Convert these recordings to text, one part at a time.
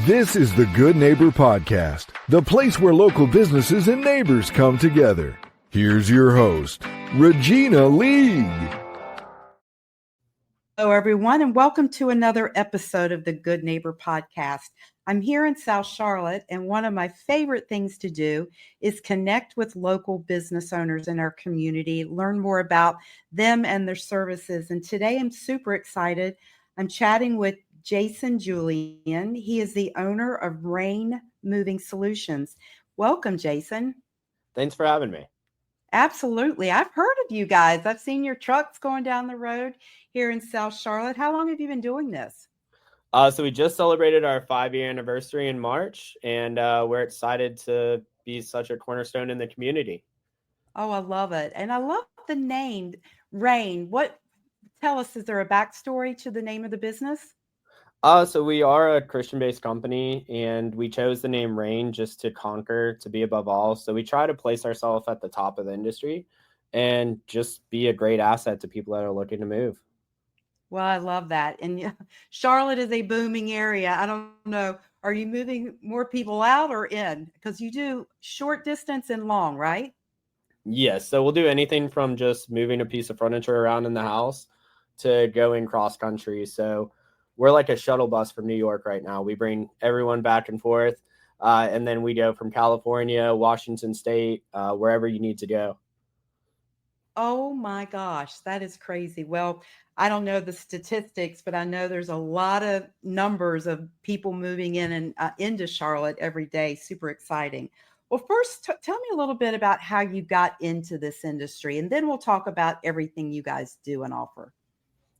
This is the Good Neighbor Podcast, the place where local businesses and neighbors come together. Here's your host, Regina League. Hello, everyone, and welcome to another episode of the Good Neighbor Podcast. I'm here in South Charlotte, and one of my favorite things to do is connect with local business owners in our community, learn more about them and their services. And today I'm super excited. I'm chatting with Julian. He is the owner of Rain Moving Solutions. Welcome, Jason. Thanks for having me. Absolutely. I've heard of you guys. I've seen your trucks going down the road here in South Charlotte. How long have you been doing this? So we just celebrated our 5-year anniversary in March, and we're excited to be such a cornerstone in the community. Oh, I love it. And I love the name, Rain. Tell us, is there a backstory to the name of the business? So we are a Christian-based company, and we chose the name Rain just to conquer, to be above all. So we try to place ourselves at the top of the industry and just be a great asset to people that are looking to move. Well, I love that. And Charlotte is a booming area. I don't know. Are you moving more people out or in? Because you do short distance and long, right? Yes. So we'll do anything from just moving a piece of furniture around in the house to going cross country. So we're like a shuttle bus from New York right now. We bring everyone back and forth, and then we go from California, Washington State, wherever you need to go. Oh my gosh, that is crazy. Well, I don't know the statistics, but I know there's a lot of numbers of people moving in and into Charlotte every day. Super exciting. Well, first, tell me a little bit about how you got into this industry, and then we'll talk about everything you guys do and offer.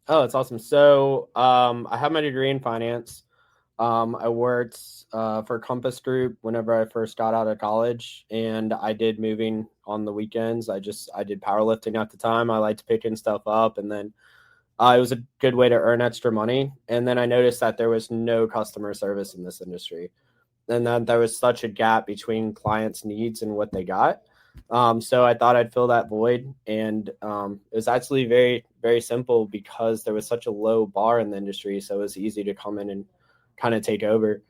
Oh, that's awesome. So I have my degree in finance. I worked for Compass Group whenever I first got out of college, and I did moving on the weekends. I did powerlifting at the time. I liked picking stuff up, and then it was a good way to earn extra money. And then I noticed that there was no customer service in this industry, and that there was such a gap between clients' needs and what they got. So I thought I'd fill that void, and it was actually very, very simple because there was such a low bar in the industry. So it was easy to come in and kind of take over.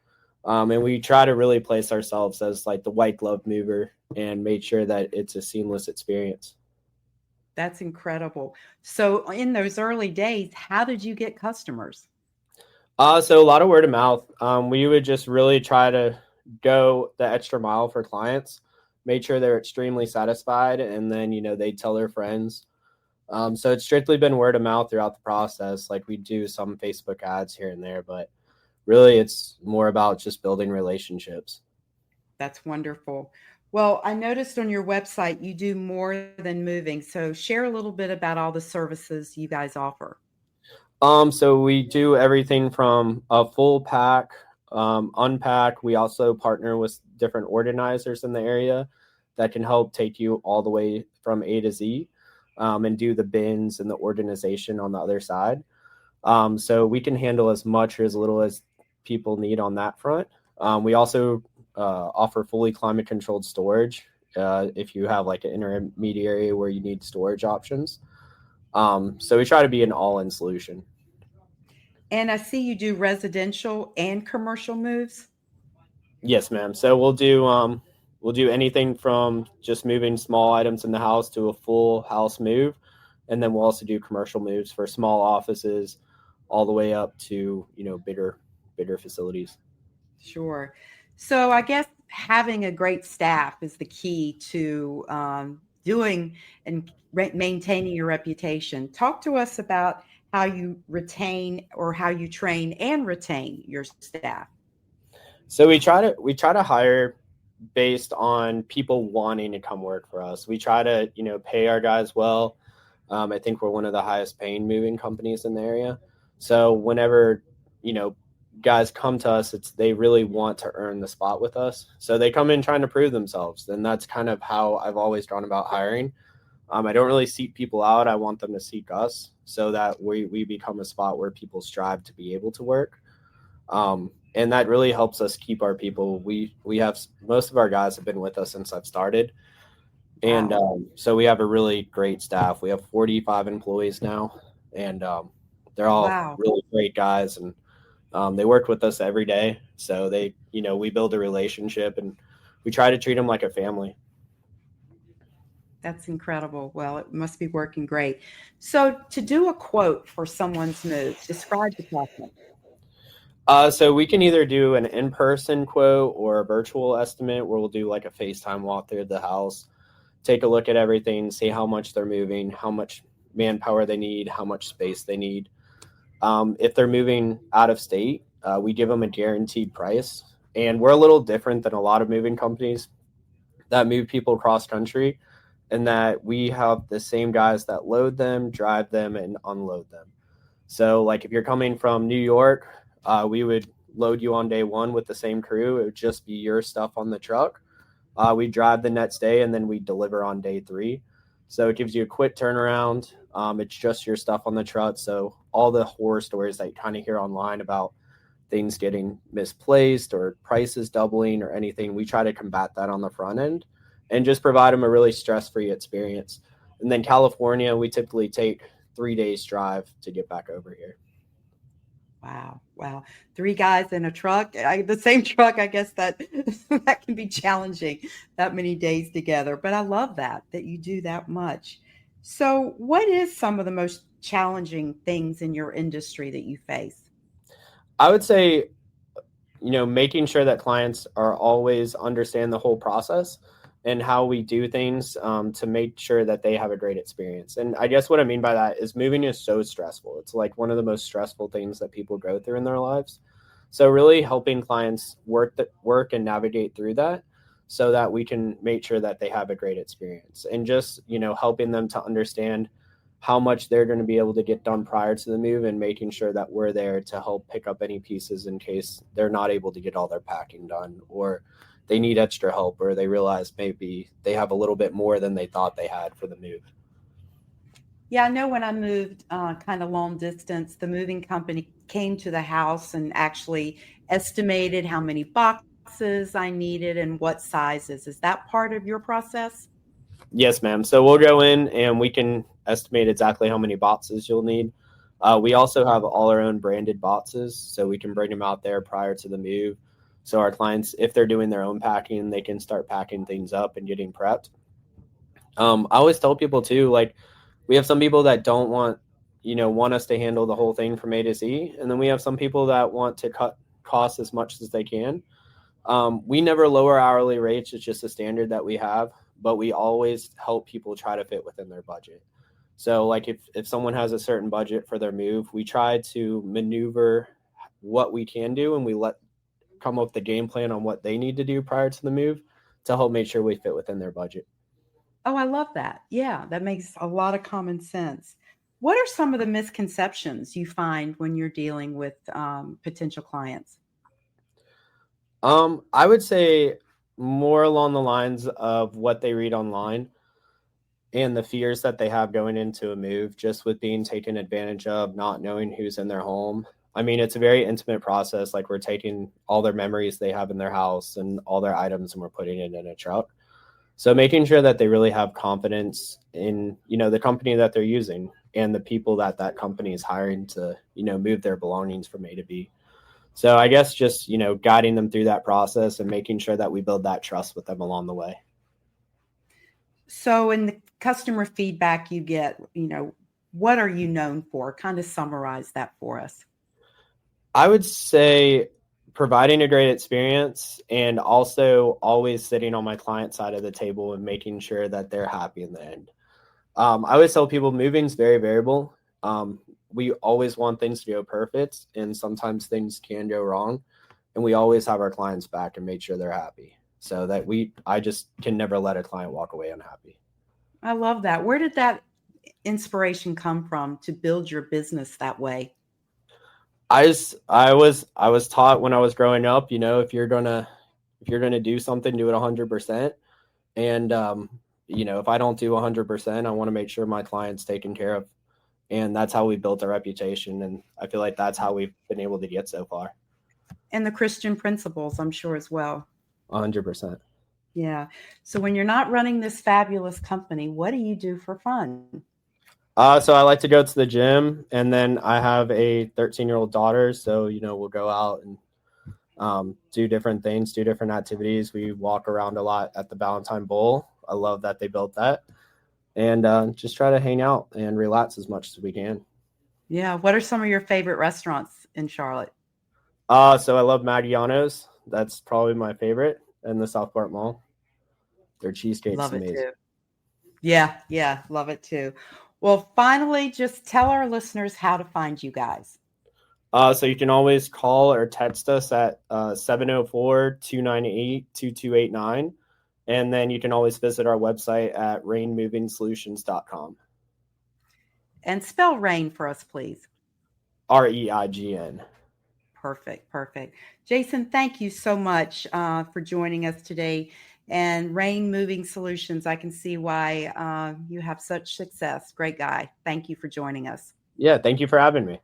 And we try to really place ourselves as like the white glove mover and make sure that it's a seamless experience. That's incredible. So in those early days, how did you get customers? So a lot of word of mouth. We would just really try to go the extra mile for clients, made sure they're extremely satisfied, and then, they tell their friends. So it's strictly been word of mouth throughout the process. Like we do some Facebook ads here and there, but really it's more about just building relationships. That's wonderful. Well, I noticed on your website, you do more than moving. So share a little bit about all the services you guys offer. So we do everything from a full pack, unpack. We also partner with different organizers in the area that can help take you all the way from A to Z, and do the bins and the organization on the other side. So we can handle as much or as little as people need on that front. We also offer fully climate controlled storage if you have like an intermediary where you need storage options. So we try to be an all-in solution. And I see you do residential and commercial moves. Yes, ma'am. So we'll do anything from just moving small items in the house to a full house move. And then we'll also do commercial moves for small offices all the way up to, bigger facilities. Sure. So I guess having a great staff is the key to doing and maintaining your reputation. Talk to us about how you retain or how you train and retain your staff. So we try to hire based on people wanting to come work for us. We try to, pay our guys well. I think we're one of the highest paying moving companies in the area. So whenever, guys come to us, they really want to earn the spot with us. So they come in trying to prove themselves. And that's kind of how I've always gone about hiring. I don't really seek people out. I want them to seek us so that we become a spot where people strive to be able to work. And that really helps us keep our people. We have most of our guys have been with us since I've started. And so we have a really great staff. We have 45 employees now, and they're all really great guys. And They work with us every day. So they, we build a relationship and we try to treat them like a family. That's incredible. Well, it must be working great. So, to do a quote for someone's move, describe the process. So we can either do an in-person quote or a virtual estimate where we'll do like a FaceTime walkthrough of the house, take a look at everything, see how much they're moving, how much manpower they need, how much space they need. If they're moving out of state, we give them a guaranteed price. And we're a little different than a lot of moving companies that move people cross country, in that we have the same guys that load them, drive them, and unload them. So, like if you're coming from New York, we would load you on day one with the same crew. It would just be your stuff on the truck. We drive the next day, and then we deliver on day 3. So it gives you a quick turnaround. It's just your stuff on the truck. So all the horror stories that you kind of hear online about things getting misplaced or prices doubling or anything, we try to combat that on the front end and just provide them a really stress-free experience. And then California, we typically take 3 days drive to get back over here. Wow. 3 guys in a truck, the same truck, I guess that that can be challenging, that many days together. But I love that you do that much. So what is some of the most challenging things in your industry that you face? I would say, making sure that clients are always understand the whole process and how we do things, to make sure that they have a great experience. And I guess what I mean by that is moving is so stressful. It's like one of the most stressful things that people go through in their lives. So really helping clients work and navigate through that so that we can make sure that they have a great experience, and just, helping them to understand how much they're going to be able to get done prior to the move, and making sure that we're there to help pick up any pieces in case they're not able to get all their packing done, or they need extra help, or they realize maybe they have a little bit more than they thought they had for the move. Yeah, I know when I moved kind of long distance, the moving company came to the house and actually estimated how many boxes I needed and what sizes. Is that part of your process? Yes, ma'am. So we'll go in and we can estimate exactly how many boxes you'll need. We also have all our own branded boxes, so we can bring them out there prior to the move. So our clients, if they're doing their own packing, they can start packing things up and getting prepped. I always tell people too, like, we have some people that don't want us to handle the whole thing from A to Z. And then we have some people that want to cut costs as much as they can. We never lower hourly rates. It's just a standard that we have, but we always help people try to fit within their budget. So like if someone has a certain budget for their move, we try to maneuver what we can do, and we come up with the game plan on what they need to do prior to the move to help make sure we fit within their budget. Oh, I love that. Yeah, that makes a lot of common sense. What are some of the misconceptions you find when you're dealing with potential clients? I would say more along the lines of what they read online and the fears that they have going into a move, just with being taken advantage of, not knowing who's in their home. I mean, it's a very intimate process. Like, we're taking all their memories they have in their house and all their items, and we're putting it in a truck. So making sure that they really have confidence in, the company that they're using and the people that company is hiring to, move their belongings from A to B. So I guess just, guiding them through that process and making sure that we build that trust with them along the way. So, in the customer feedback you get, what are you known for? Kind of summarize that for us. I would say providing a great experience, and also always sitting on my client side of the table and making sure that they're happy in the end. I always tell people moving is very variable. We always want things to go perfect, and sometimes things can go wrong, and we always have our clients back and make sure they're happy, so that I just can never let a client walk away unhappy. I love that. Where did that inspiration come from to build your business that way? I was taught when I was growing up, if you're gonna do something, do it 100%. And if I don't do 100%, I want to make sure my client's taken care of. And that's how we built a reputation. And I feel like that's how we've been able to get so far. And the Christian principles, I'm sure, as well. 100%. Yeah. So when you're not running this fabulous company, what do you do for fun? So I like to go to the gym, and then I have a 13-year-old daughter. So, we'll go out and do different things, do different activities. We walk around a lot at the Valentine Bowl. I love that they built that. And just try to hang out and relax as much as we can. Yeah. What are some of your favorite restaurants in Charlotte? So I love Maggiano's. That's probably my favorite in the Southport Mall. Their cheesecake's Love it amazing. too. Yeah. Love it too. Well, finally, just tell our listeners how to find you guys. So you can always call or text us at 704-298-2289. And then you can always visit our website at rainmovingsolutions.com. And spell RAIN for us, please. REIGN. Perfect. Jason, thank you so much for joining us today. And Rain Moving Solutions, I can see why you have such success. Great guy. Thank you for joining us. Yeah, thank you for having me.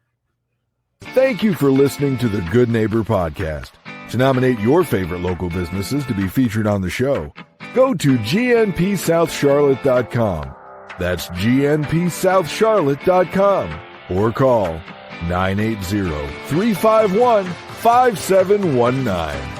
Thank you for listening to the Good Neighbor Podcast. To nominate your favorite local businesses to be featured on the show, go to gnpsouthcharlotte.com. That's gnpsouthcharlotte.com or call 980-351-5719.